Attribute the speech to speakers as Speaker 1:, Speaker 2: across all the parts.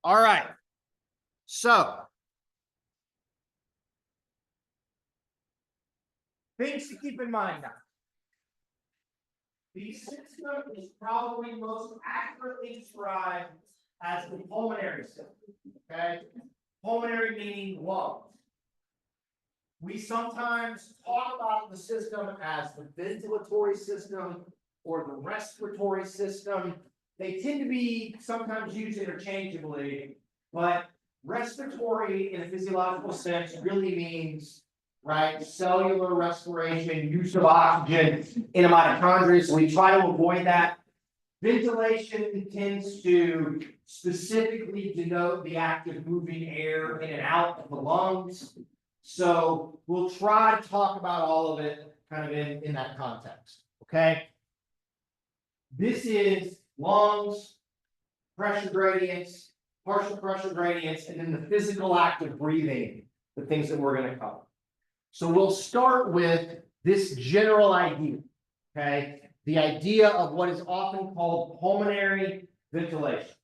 Speaker 1: All right. So things to keep in mind now. The system is probably most accurately described as the pulmonary system. Okay, pulmonary meaning lungs. We sometimes talk about the system as the ventilatory system or the respiratory system. They tend to be sometimes used interchangeably, but respiratory in a physiological sense really means, right, cellular respiration, use of oxygen in a mitochondria. So we try to avoid that. Ventilation tends to specifically denote the act of moving air in and out of the lungs. So we'll try to talk about all of it kind of in that context. Okay. This is lungs, pressure gradients, partial pressure gradients, and then the physical act of breathing, the things that we're going to cover. So we'll start with this general idea. Okay. The idea of what is often called pulmonary ventilation.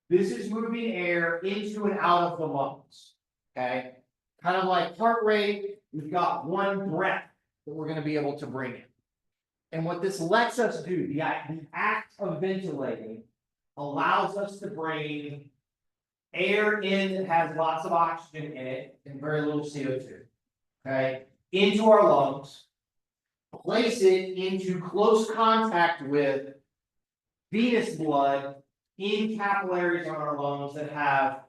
Speaker 1: This is moving air into and out of the lungs. Okay. Kind of like heart rate, we've got one breath that we're going to be able to bring in. And what this lets us do, the act of ventilating, allows us to bring air in that has lots of oxygen in it and very little CO2, okay, into our lungs, place it into close contact with venous blood in capillaries on our lungs that have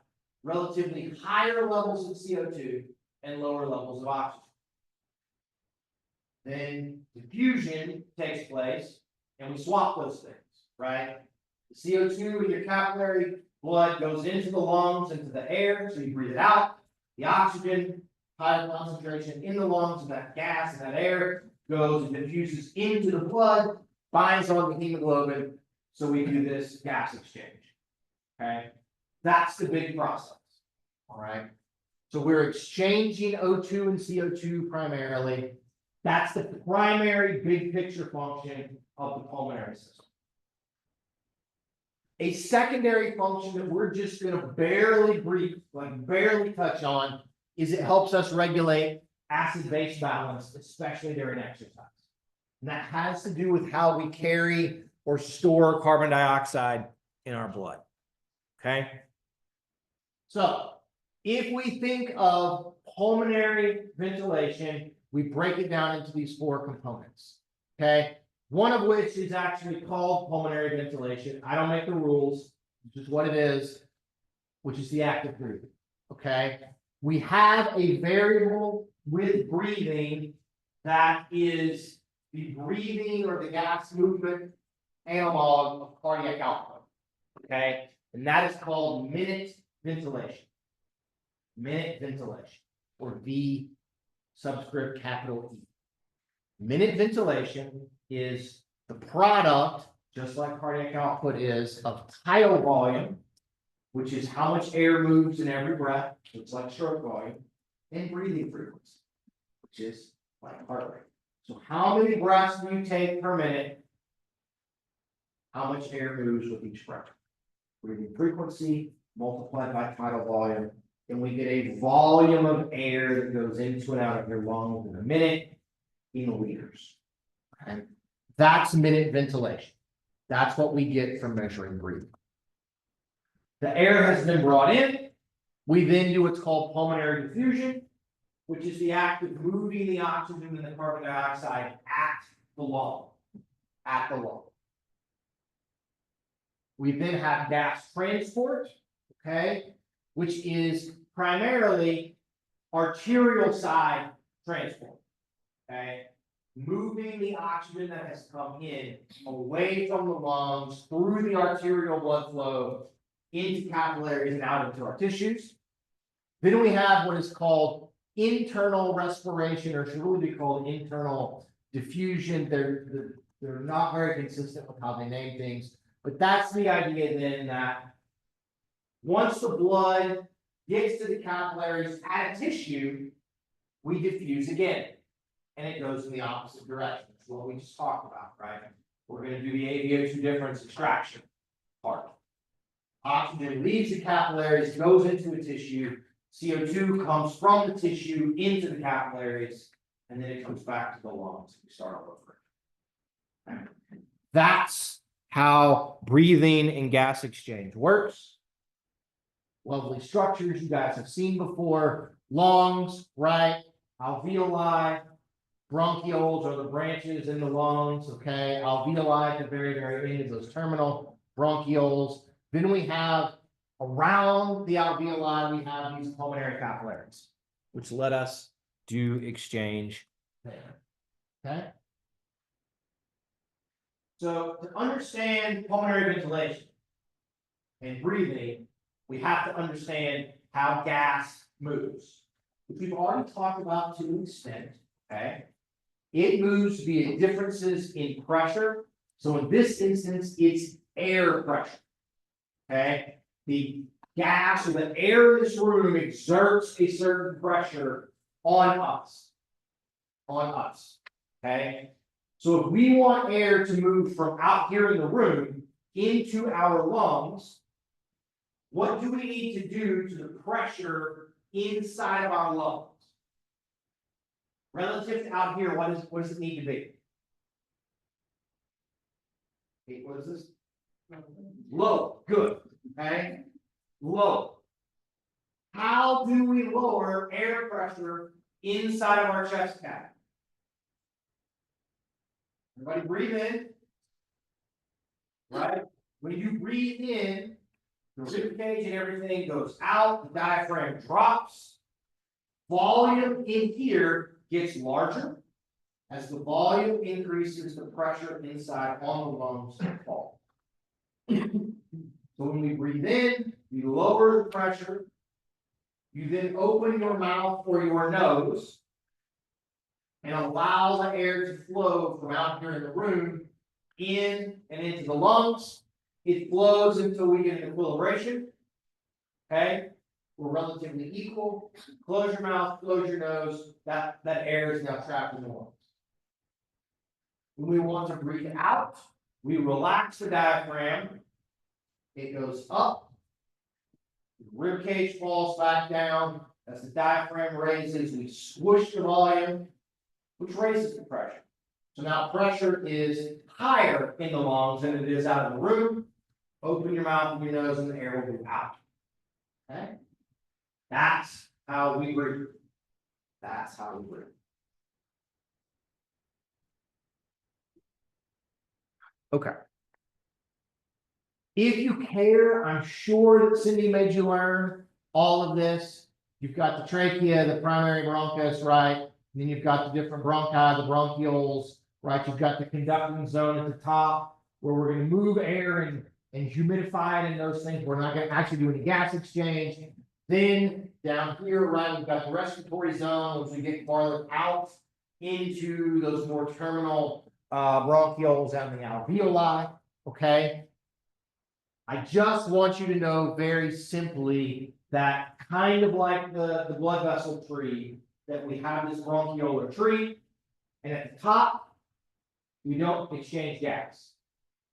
Speaker 1: relatively higher levels of CO2 and lower levels of oxygen. Then diffusion takes place and we swap those things, right? The CO2 in your capillary blood goes into the lungs, into the air, so you breathe it out. The oxygen, higher concentration in the lungs of that gas and that air goes and diffuses into the blood, binds on the hemoglobin, so we do this gas exchange. Okay, that's the big process. All right, so we're exchanging O2 and CO2 primarily. That's the primary big picture function of the pulmonary system. A secondary function that we're just going to barely touch on is it helps us regulate acid-base balance, especially during exercise. And that has to do with how we carry or store carbon dioxide in our blood. Okay. So if we think of pulmonary ventilation, we break it down into these four components. Okay. One of which is actually called pulmonary ventilation. I don't make the rules, it's just what it is, which is the act of breathing. Okay. We have a variable with breathing that is the breathing or the gas movement analog of cardiac output. Okay. And that is called minute ventilation. Minute ventilation, or V subscript capital E. Minute ventilation is the product, just like cardiac output is, of tidal volume, which is how much air moves in every breath, it's like stroke volume, and breathing frequency, which is like heart rate. So how many breaths do you take per minute? How much air moves with each breath? Breathing frequency multiplied by tidal volume, and we get a volume of air that goes into and out of your lungs in a minute in liters. Okay. That's minute ventilation. That's what we get from measuring breathing. The air has been brought in. We then do what's called pulmonary diffusion, which is the act of moving the oxygen and the carbon dioxide at the lung. At the lung. We then have gas transport, okay, which is primarily arterial side transport, okay, moving the oxygen that has come in away from the lungs through the arterial blood flow into capillaries and out into our tissues. Then we have what is called internal respiration, or should really be called internal diffusion. They're not very consistent with how they name things, but that's the idea then that once the blood gets to the capillaries at a tissue, we diffuse again, and it goes in the opposite direction. That's what we just talked about, right? We're going to do the AVO2 difference extraction part. Oxygen leaves the capillaries, goes into a tissue. CO2 comes from the tissue into the capillaries, and then it comes back to the lungs. We start all over. Okay. That's how breathing and gas exchange works. Lovely structures you guys have seen before. Lungs, right? Alveoli, bronchioles are the branches in the lungs, okay? Alveoli at the very, very end of those terminal bronchioles. Then we have around the alveoli, we have these pulmonary capillaries, which let us do exchange there, okay? So to understand pulmonary ventilation and breathing, we have to understand how gas moves, which we've already talked about to an extent, okay? It moves via differences in pressure. So in this instance, it's air pressure, okay? The gas or the air in this room exerts a certain pressure on us, okay? So if we want air to move from out here in the room into our lungs, what do we need to do to the pressure inside of our lungs? Relative to out here, what does it need to be? Okay, what is this? Low. Good. Okay. Low. How do we lower air pressure inside of our chest cavity? Everybody breathe in. Right? When you breathe in, the rib cage and everything goes out, the diaphragm drops. Volume in here gets larger. As the volume increases, the pressure inside on the lungs falls. So when we breathe in, we lower the pressure. You then open your mouth or your nose and allow the air to flow from out here in the room in and into the lungs. It flows until we get an equilibration. Okay? We're relatively equal. Close your mouth, close your nose. That air is now trapped in the lungs. When we want to breathe out, we relax the diaphragm. It goes up. The rib cage falls back down. As the diaphragm raises, we swoosh the volume, which raises the pressure. So now pressure is higher in the lungs than it is out of the room. Open your mouth and your nose, and the air will move out. Okay? That's how we breathe. That's how we breathe. Okay. If you care, I'm sure that Cindy made you learn all of this. You've got the trachea, the primary bronchus, right? And then you've got the different bronchi, the bronchioles, right? You've got the conducting zone at the top where we're going to move air and humidify it and those things. We're not going to actually do any gas exchange. Then down here, right, we've got the respiratory zone as we get farther out into those more terminal bronchioles and the alveoli, okay? I just want you to know very simply that kind of like the blood vessel tree, that we have this bronchiolar tree, and at the top, we don't exchange gas,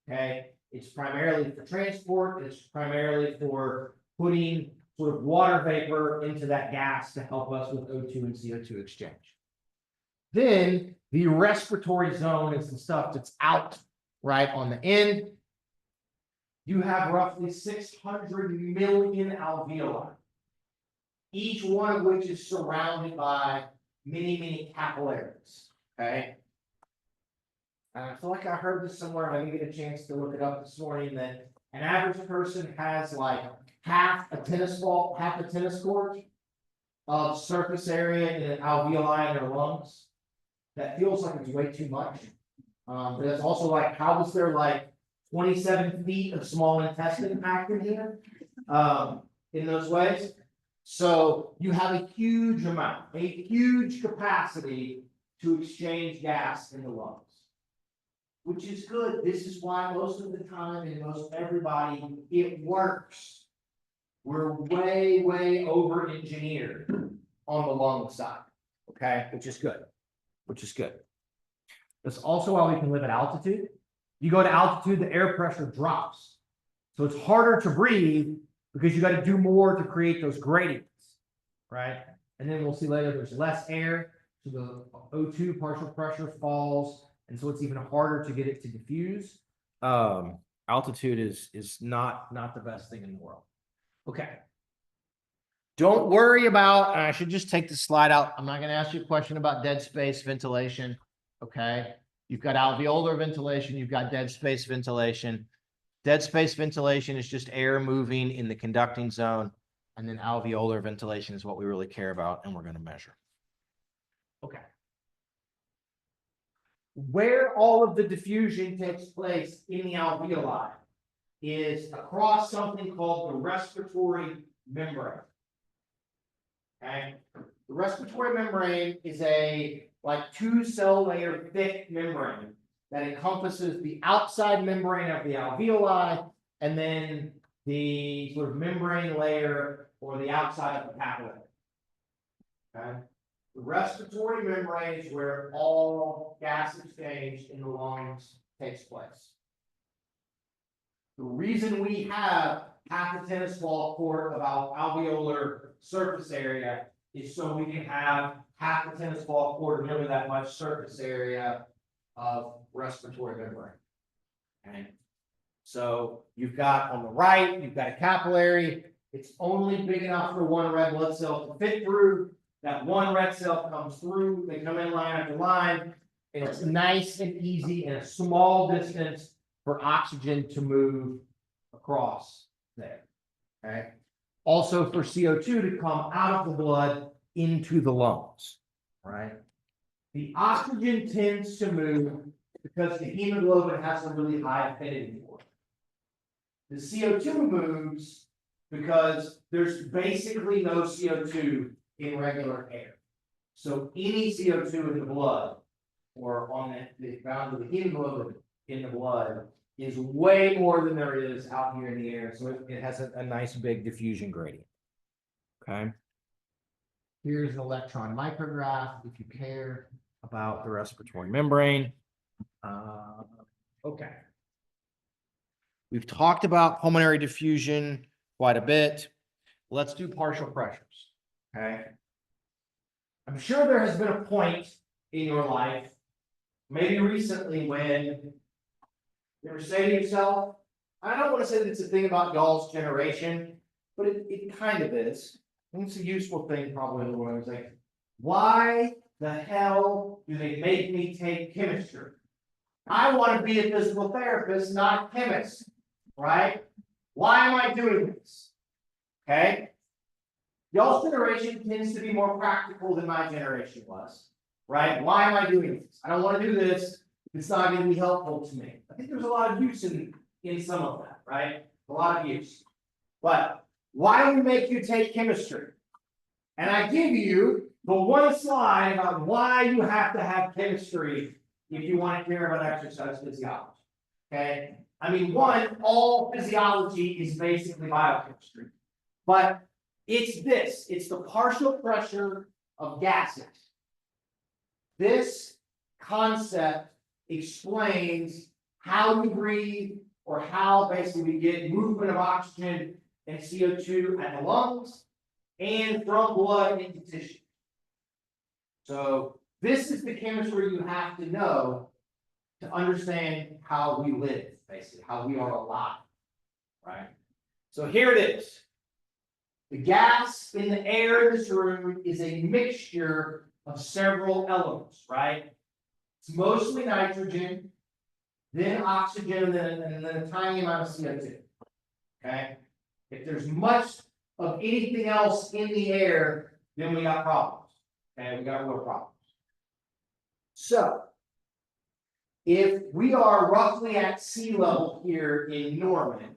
Speaker 1: okay? It's primarily for transport, it's primarily for putting sort of water vapor into that gas to help us with O2 and CO2 exchange. Then the respiratory zone is the stuff that's out right on the end. You have roughly 600 million alveoli, each one of which is surrounded by many, many capillaries, okay? And I feel like I heard this somewhere, I didn't get a chance to look it up this morning, that an average person has like half a tennis court of surface area in an alveoli in their lungs. That feels like it's way too much. But it's also like, how is there like 27 feet of small intestine packed in here in those ways? So you have a huge amount, a huge capacity to exchange gas in the lungs, which is good. This is why most of the time and most everybody, it works. We're way, way over engineered on the lung side, okay, which is good. That's also why we can live at altitude. You go to altitude, the air pressure drops. So it's harder to breathe because you got to do more to create those gradients, right? And then we'll see later there's less air, so the O2 partial pressure falls, and so it's even harder to get it to diffuse. Altitude is not the best thing in the world. Okay. Don't worry about, and I should just take the slide out. I'm not going to ask you a question about dead space ventilation. Okay. You've got alveolar ventilation. You've got dead space ventilation. Dead space ventilation is just air moving in the conducting zone. And then alveolar ventilation is what we really care about and we're going to measure. Okay. Where all of the diffusion takes place in the alveoli is across something called the respiratory membrane. Okay. The respiratory membrane is a like 2-cell layer thick membrane that encompasses the outside membrane of the alveoli and then the sort of membrane layer or the outside of the capillary. Okay. The respiratory membrane is where all gas exchange in the lungs takes place. The reason we have half a tennis ball court of alveolar surface area is so we can have half a tennis ball court, nearly that much surface area of respiratory membrane. Okay. So you've got on the right, you've got a capillary. It's only big enough for one red blood cell to fit through. That one red cell comes through, they come in line after line, and it's nice and easy in a small distance for oxygen to move across there. Okay. Also for CO2 to come out of the blood into the lungs. Right. The oxygen tends to move because the hemoglobin has a really high affinity for it. The CO2 moves because there's basically no CO2 in regular air. So any CO2 in the blood or on the bound to the hemoglobin in the blood is way more than there is out here in the air. So it has a nice big diffusion gradient. Okay. Here's an electron micrograph if you care about the respiratory membrane. Okay. We've talked about pulmonary diffusion quite a bit. Let's do partial pressures. Okay. I'm sure there has been a point in your life, maybe recently, when you ever say to yourself, I don't want to say that it's a thing about y'all's generation, but it kind of is. And it's a useful thing probably in the world. It's like, why the hell do they make me take chemistry? I want to be a physical therapist, not a chemist, right? Why am I doing this? Okay. Y'all's generation tends to be more practical than my generation was, right? Why am I doing this? I don't want to do this. It's not going to be helpful to me. I think there's a lot of use in some of that, right? A lot of use. But why do we make you take chemistry? And I give you the one slide about why you have to have chemistry if you want to care about exercise physiology. Okay. I mean, one, all physiology is basically biochemistry. But it's the partial pressure of gases. This concept explains how we breathe or how basically we get movement of oxygen and CO2 at the lungs and from blood into tissue. So this is the chemistry you have to know to understand how we live, basically, how we are alive, right? So here it is. The gas in the air in this room is a mixture of several elements, right? It's mostly nitrogen, then oxygen, and then a tiny amount of CO2. Okay? If there's much of anything else in the air, then we got problems. Okay, we got real problems. So, if we are roughly at sea level here in Norman,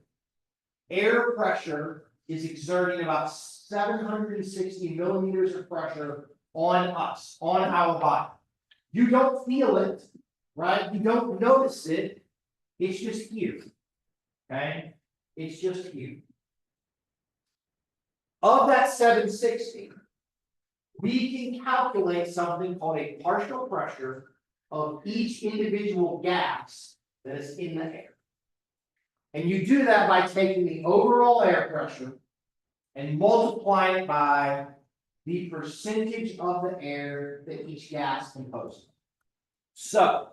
Speaker 1: air pressure is exerting about 760 millimeters of pressure on us, on our body. You don't feel it, right? You don't notice it. It's just here. Okay? It's just here. Of that 760, we can calculate something called a partial pressure of each individual gas that is in the air. And you do that by taking the overall air pressure and multiplying it by the percentage of the air that each gas composes. So,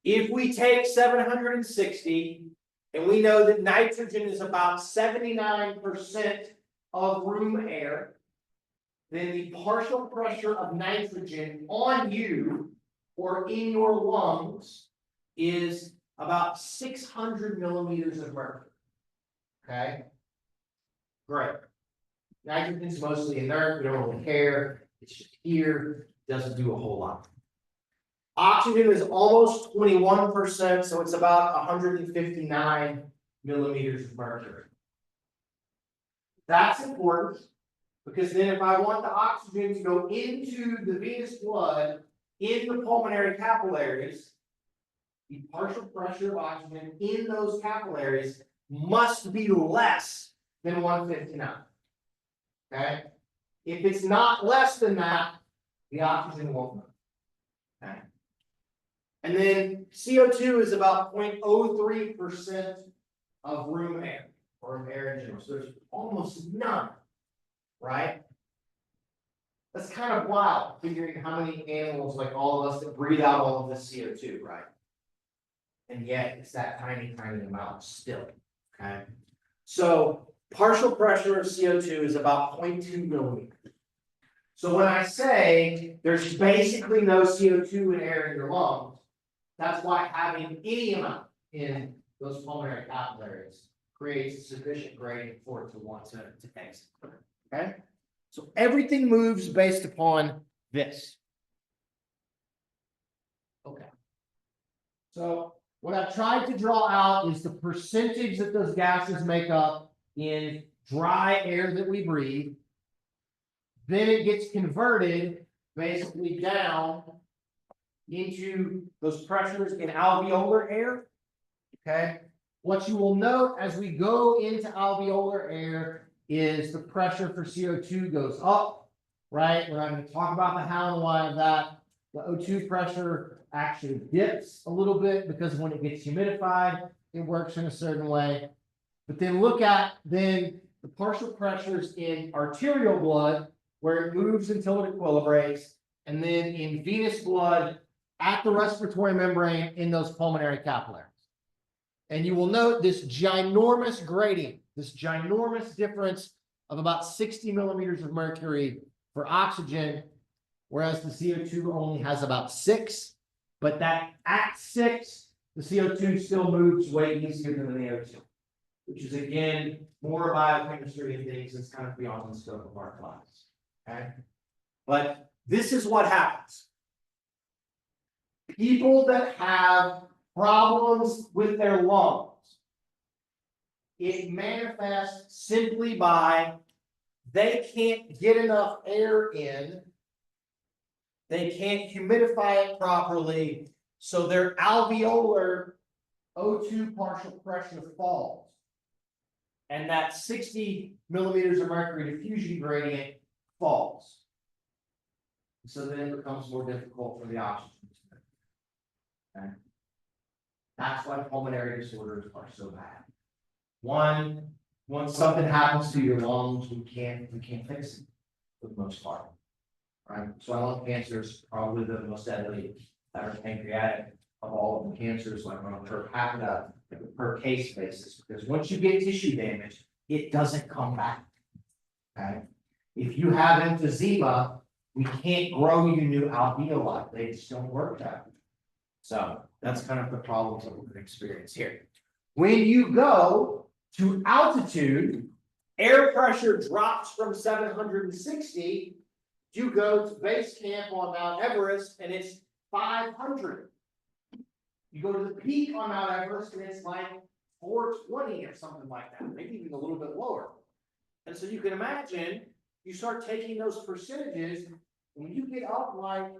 Speaker 1: if we take 760, and we know that nitrogen is about 79% of room air, then the partial pressure of nitrogen on you or in your lungs is about 600 millimeters of mercury. Okay? Great. Nitrogen's mostly inert, we don't really care. It's just here, doesn't do a whole lot. Oxygen is almost 21%, so it's about 159 millimeters of mercury. That's important because then if I want the oxygen to go into the venous blood in the pulmonary capillaries, the partial pressure of oxygen in those capillaries must be less than 159. Okay? If it's not less than that, the oxygen won't move. Okay? And then CO2 is about 0.03% of room air, or air in general. So there's almost none, right? That's kind of wild, figuring how many animals, like all of us, that breathe out all of this CO2, right? And yet it's that tiny, tiny amount still, okay? So partial pressure of CO2 is about 0.2 millimeters. So when I say there's basically no CO2 in air in your lungs, that's why having any amount in those pulmonary capillaries creates sufficient gradient for it to want to exit. Okay? So everything moves based upon this. Okay. So what I've tried to draw out is the percentage that those gases make up in dry air that we breathe. Then it gets converted basically down into those pressures in alveolar air. Okay. What you will note as we go into alveolar air is the pressure for CO2 goes up, right? We're not going to talk about the how and why of that. The O2 pressure actually dips a little bit because when it gets humidified, it works in a certain way. But then look at the partial pressures in arterial blood, where it moves until it equilibrates, and then in venous blood at the respiratory membrane in those pulmonary capillaries. And you will note this ginormous gradient, this ginormous difference of about 60 millimeters of mercury for oxygen, whereas the CO2 only has about 6. But that at 6, the CO2 still moves way easier than the O2, which is again more biochemistry and things that's kind of beyond the scope of our class. Okay, but this is what happens. People that have problems with their lungs, it manifests simply by they can't get enough air in, they can't humidify it properly, so their alveolar O2 partial pressure falls. And that 60 millimeters of mercury diffusion gradient falls. So then it becomes more difficult for the oxygen to move. Okay? That's why pulmonary disorders are so bad. One, once something happens to your lungs, we can't fix it for the most part. Right? So lung cancer is probably the most deadly that are pancreatic of all of the cancers, like on a per capita, per case basis. Because once you get tissue damage, it doesn't come back. Okay. If you have emphysema, we can't grow you new alveoli. They just don't work that way. So that's kind of the problems that we're going to experience here. When you go to altitude, air pressure drops from 760. You go to base camp on Mount Everest and it's 500. You go to the peak on Mount Everest and it's like 420 or something like that, maybe even a little bit lower. And so you can imagine, you start taking those percentages, when you get up like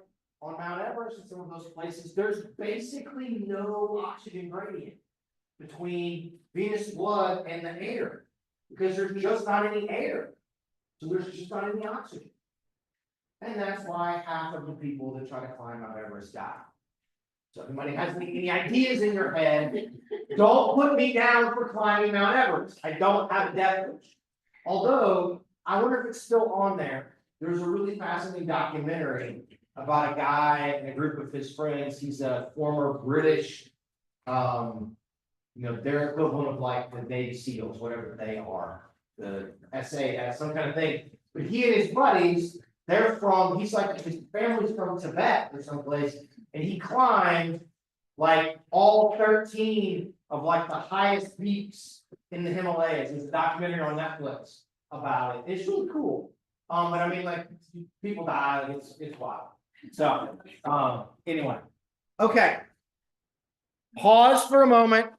Speaker 1: on Mount Everest and some of those places, there's basically no oxygen gradient between venous blood and the air because there's just not any air. So there's just not any oxygen. And that's why half of the people that try to climb Mount Everest die. So if anybody has any ideas in your head Don't put me down for climbing Mount Everest. I don't have a death wish. Although, I wonder if it's still on there. There's a really fascinating documentary about a guy and a group of his friends. He's a former British, their equivalent of like the Navy SEALs, whatever they are, the SAS, some kind of thing. But he and his buddies, he's like, his family's from Tibet or someplace, and he climbed like all 13 of like the highest peaks in the Himalayas. There's a documentary on Netflix about it. It's really cool. But I mean, like, people die, like, it's wild. So, anyway, okay. Pause for a moment.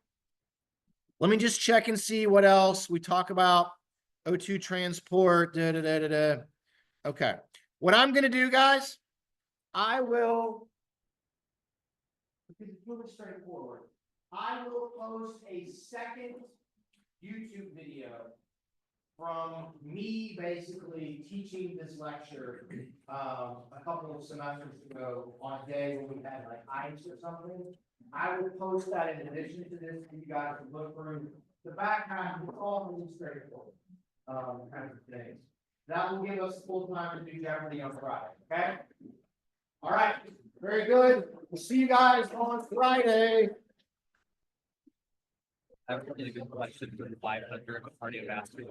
Speaker 1: Let me just check and see what else we talk about. O2 transport, Okay. What I'm going to do, guys, I will, because it's really straightforward. I will post a second YouTube video from me basically teaching this lecture a couple of semesters ago on a day when we had like ice or something. I will post that in addition to this, and you guys can look through the back half. It's all really straightforward, kind of things. That will give us full time to do Jeopardy on Friday. Okay. All right. Very good. We'll see you guys on Friday.
Speaker 2: I have a really good question for the 500 cardiovascular.